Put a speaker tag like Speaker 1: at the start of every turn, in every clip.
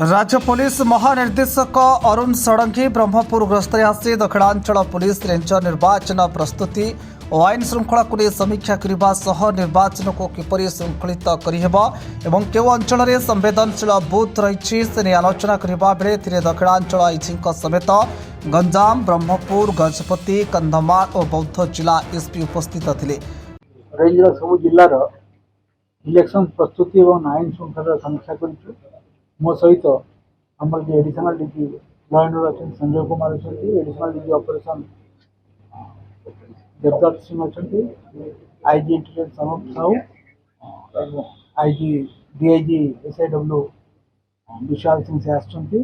Speaker 1: राज्य पुलिस महानिर्देशक अरुण षडंगी ब्रह्मपुर गस्तर आसी दक्षिणांचल पुलिस रेंज निर्वाचन प्रस्तुति और आईन श्रृंखला को समीक्षा करने निर्वाचन को किपरि श्रृंखलित करहब केउ अंचल में संवेदनशील बूथ रही से आलोचना करने बेले दक्षिणांचल आईजी समेत गंजाम ब्रह्मपुर गजपति कंधमाल और बौद्ध जिला एसपी उपस्थित थे।
Speaker 2: रेंज सब जिलार इलेक्शन प्रस्तुति और आईन श्रृंखला समीक्षा कर मो सहित आमर जो additional DG law and order अच्छा संजय कुमार अच्छा additional DG operation Devdutt Singh अच्छा IG intelligence Sanoj Sahu IG DIG SIW Vishal Singh से आसछंती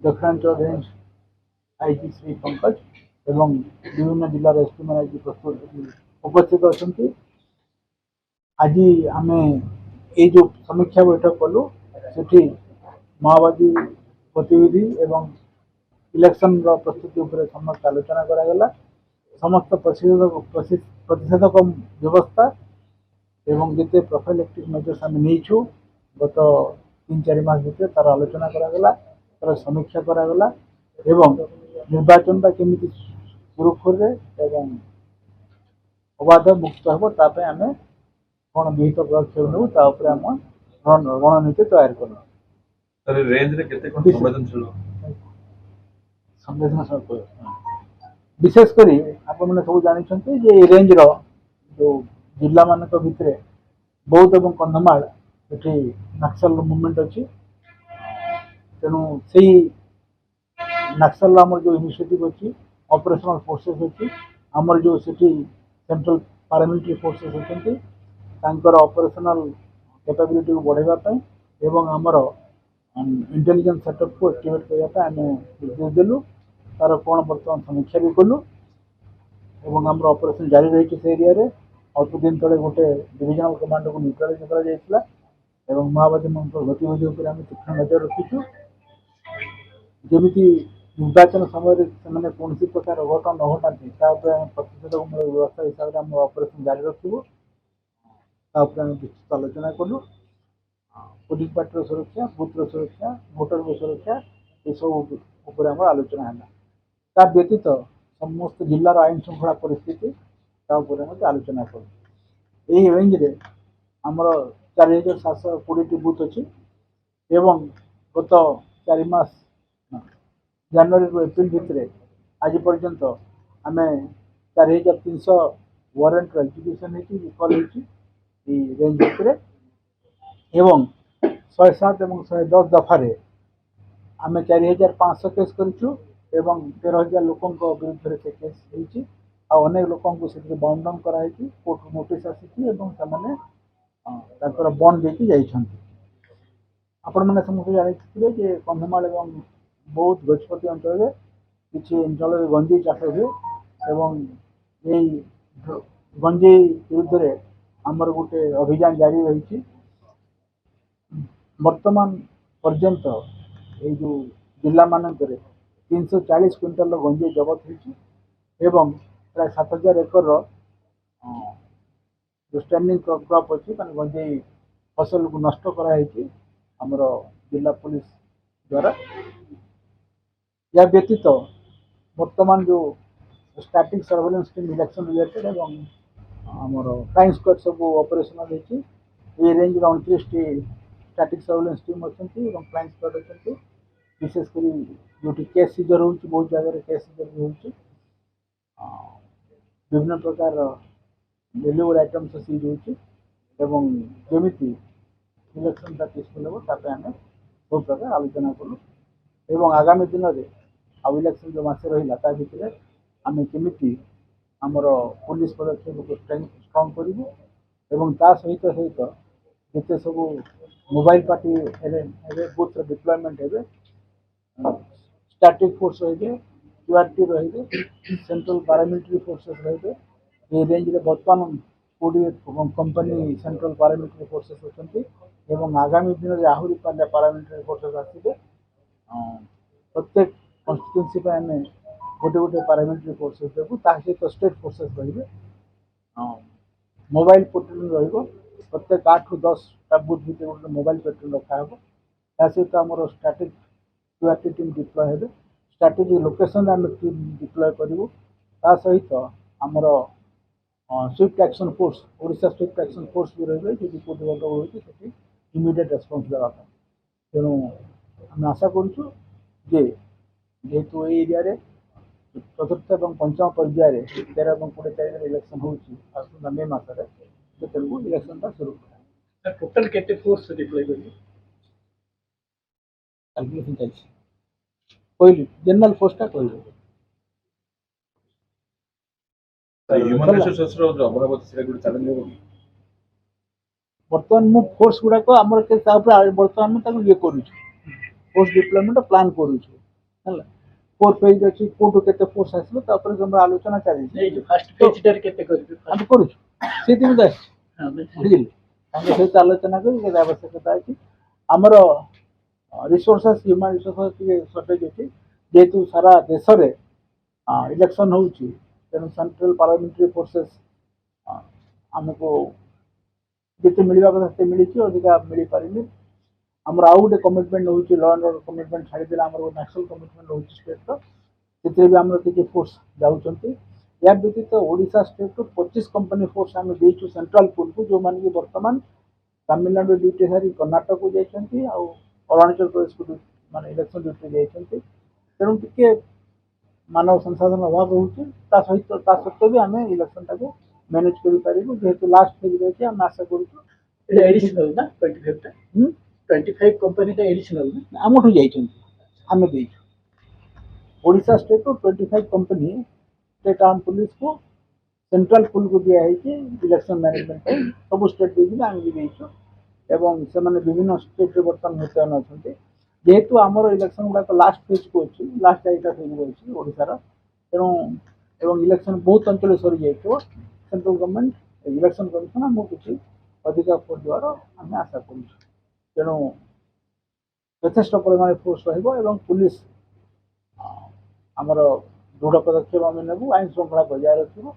Speaker 2: दक्षिणांचल रेंज आईजी श्री पंकज एवं विभिन्न जिलार एसपी मैंने आज प्रस्तुत उपस्थित अच्छा। आज आम ये जो समीक्षा बैठक कलु सेठी माओवादी गतिविधि एवं इलेक्शन प्रस्तुति उपर समस्त आलोचना करागला समस्त प्रतिषेधक व्यवस्था एवं जिते प्रोफाइलेक्टिव मेजर्स आम नहीं गत 3-4 मास भर तार आलोचना करागला तार समीक्षा करागला एवं निर्वाचन केमी सुरक्षुर एवं अबाध मुक्त हम ताप आम कौन विहित पदक्षेप नेबू आम रणनीति तैयार करूँ। संवेदनशील विशेषकर आपने सब जानते जे रेंज रो जो जिला मान भितर बौद्ध और कंधमाल ये नक्सल मूवमेंट अच्छी तेणु से नक्सल आमर जो इनिशिएटिव अच्छी ऑपरेशनल फोर्सेस अच्छी आमर जो सेंट्रल पारामिलिटारी फोर्सेस अच्छा ऑपरेशनल कैपेबिलिटी को बढ़ावाई एवं आमर इंटेलिजेंस सेटअप को एक्टिवेट करने आम निर्देश देलु तार कौन बर्तमान समीक्षा भी कलु एवं आम ऑपरेशन जारी रही से एरिया रे अल्प दिन तले गोटे डिविजनल कमांडर को न्यूट्रालाइज कर माओवादी मान गतिविधि तीक्ष्ण नजर रखीचु जमी निर्वाचन समय से कौन प्रकार अघटन न घटाती प्रतिषेधकमूलक व्यवस्था हिसाब से आम ऑपरेशन जारी रखू विस्तृत आलोचना कलु पुलिस पार्टी सुरक्षा बूथ सुरक्षा भोटर सुरक्षा ये सब उपर आम आलोचना है व्यतीत समस्त जिलार आईन श्रृंखला परिस्थिति आलोचना करूँ। यही रेंज रे आमर 4720 बूथ अच्छी एवं गत 4 मास जनवरी रू एप्रिल भितर आज पर्यंत आम 4300 वारंट एग्जीक्यूशन विफल रेंज भितर एवं 107 और 110 दफारे आम 4500 केस करूँ एवं 13,000 लोकों विरुद्ध से केस होती अनेक लोक बाउंड डाउन कराई कोर्ट नोटिस आसी बंड देकी जाइछंती। आपण मैंने समस्त जानते कंधमाल एवं बौद्ध गजपति अंचल किसी अंचल गंजेई चाष हुए एवं यही गंजेई विरुद्ध आमर गोटे अभियान जारी रही वर्तमान पर्यंत ये जो जिला मानक 340 क्विंटाल गंजेई जबत हो प्राय 7,000 एकर जो स्टैंडिंग क्रॉप अच्छी गंजेई फसल को नष्ट कराई आमर जिला पुलिस द्वारा या व्यतीत वर्तमान जो static surveillance team election related एवं आमर फ्लाइंग स्क्वाड सब ऑपरेशनल होती ये रेंज 29 स्टैटिक सर्वेलेंस टीम अच्छा फ्लाइंग स्क्वाड अच्छा विशेषकर जो केस सीजर हो बहुत जगह केस सीजर भी हो विभिन्न प्रकार वैल्यूएबल आइटम्स सीज होमी इलेक्शन पीसफुल हम आम सब प्रकार आलोचना कलु एवं आगामी दिन में आउ इलेक्शन जो मस रहा भितर आम केमी आमर पुलिस पदक्षेप को स्ट्रंग करूँ एवं ता सहित सहित जिते सब मोबाइल पार्टी बूथ डिप्लॉयमेंट है स्टैटिक फोर्स रही क्यूआरटी रही सेंट्रल पारामिलिटारी फोर्सेस रही ये रेंज रे बर्तमान 20 कंपनी सेंट्रल पारामिलिटारी फोर्सेस अच्छा आगामी दिन में आहरी पारामिलिटारी फोर्सेस आसवे प्रत्येक कन्स्टिट्यूएंसी आम गोटे गोटे पारामिलिटारी फोर्सेस देवु सहित स्टेट फोर्सेस रही मोबाइल पेट्रोलिंग रही प्रत्येक 8 ରୁ 10 टा बूथ भितर गोटे मोबाइल पेट्रोल रखा या सहित आम स्ट्राटेजिक क्यूआरटी टीम डिप्लॉय हेबे स्ट्राटेजिक लोकेशन आम टीम डिप्लॉय करूँ ता सहित आमर Swift action force Odisha Swift action force भी रही है कोटी गंडगोल होती इमिडिएट रेस्पॉन्स देवाई तेणु आम आशा करूँ जेहेतु ये एरिया चतुर्थ और पंचम पर्यायर 13 और 20 तारीख इलेक्शन होता मे मसरे तेलुगु इलेक्शन शुरू
Speaker 3: सर टोटल केते फोर्स डिप्लॉय करिए
Speaker 2: कैलकुलेशन चलछि कहली जनरल फोर्सटा कहली
Speaker 4: ह्यूमन रिसोर्सेस रो जो अमरावती से गुड चैलेंज हो
Speaker 2: बर्तमान मु फोर्स गुडा को हमर के बर्तमान में ताको ये करू फोर्स डिप्लॉयमेंट प्लान करू हला 4 फेज अछि कोटो केते फोर्स आसलो तापर हम आलोचना चली
Speaker 3: नहीं जो फर्स्ट पेज डर केते करिए
Speaker 2: हम करू से दिन दस
Speaker 3: हां
Speaker 2: बुझिल हम सहित आलोचना करी के आवश्यकता अछि हमर रिसोर्सेस ह्यूमन रिसोर्सेस के शॉर्टेज अछि जेतु सारा देश रे इलेक्शन होउची तेणु सेंट्रल पार्लियामेंट्री फोर्सेस हमको जिते मिलवा कथा से मिली अधिका मिल पारे आमर आउ गोटे कमिटमेंट होची लॉ एंड ऑर्डर कमिटमेंट छाड़ी देला आमर नेशनल कमिटमेंट होची स्टेट रो सेते भी आमर किछि फोर्स जाउचंती या व्यतीत ओडिशा स्टेट रो 25 कंपनी फोर्स आम देइछु सेंट्रल पूल को जो मान कि वर्तमान तमिलनाडु ड्यूटी सारी कर्नाटक को जाइछंती आ अरुणाचल प्रदेश को माने इलेक्शन ड्यूटी जाइछंती तेणु टिके मानव संसाधन अभाव होची ता सत्वे भी आम इलेक्शन टाको मैनेज करि पारिबु जेहेतु लास्ट फेज रे हम आशा करू
Speaker 3: एडिशनल ना 25 टा 25 कंपनी टा एडिशनल ना
Speaker 2: आमठू जाइछंती आम देइछु ओडिशा स्टेट को 25 कंपनी स्टेट आर्म पुलिस को सेंट्रल पुल को दिया है कि इलेक्शन मैनेजमेंट सब स्टेट देइछि आम भी देइछु एवं से माने विभिन्न स्टेट रे बर्तमान मुतयन अछंती जेहेतु आमर इलेक्शन गुडा लास्ट फेज को अछि लास्ट चारिटा फेज अछि ओडिसा रा तेणु एवं इलेक्शन बहुत अंचल सरी जाइतो सेंट्रल गवर्नमेंट इलेक्शन कमिशन हमको किसी अधिकार फोर्स द्वारा आम आशा करूँ तेणु यथेष्ट परिमाण फोर्स रही पुलिस आमर दृढ़ पदक्षेप आम नेबू आईन श्रृंखला बजाय रखू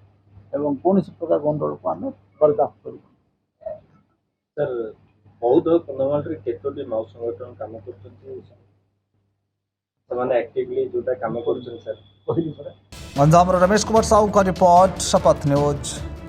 Speaker 2: एवं कौन प्रकार गंडगोल को आम बर्दास्त करूँ
Speaker 4: सर बहुत कंधमाल रे केतोटी नौ संगठन काम करछथि समान एक्टिवली जोटा काम करछन सर
Speaker 2: कहली परे
Speaker 1: गंजाम रमेश कुमार साहू का रिपोर्ट शपथ न्यूज।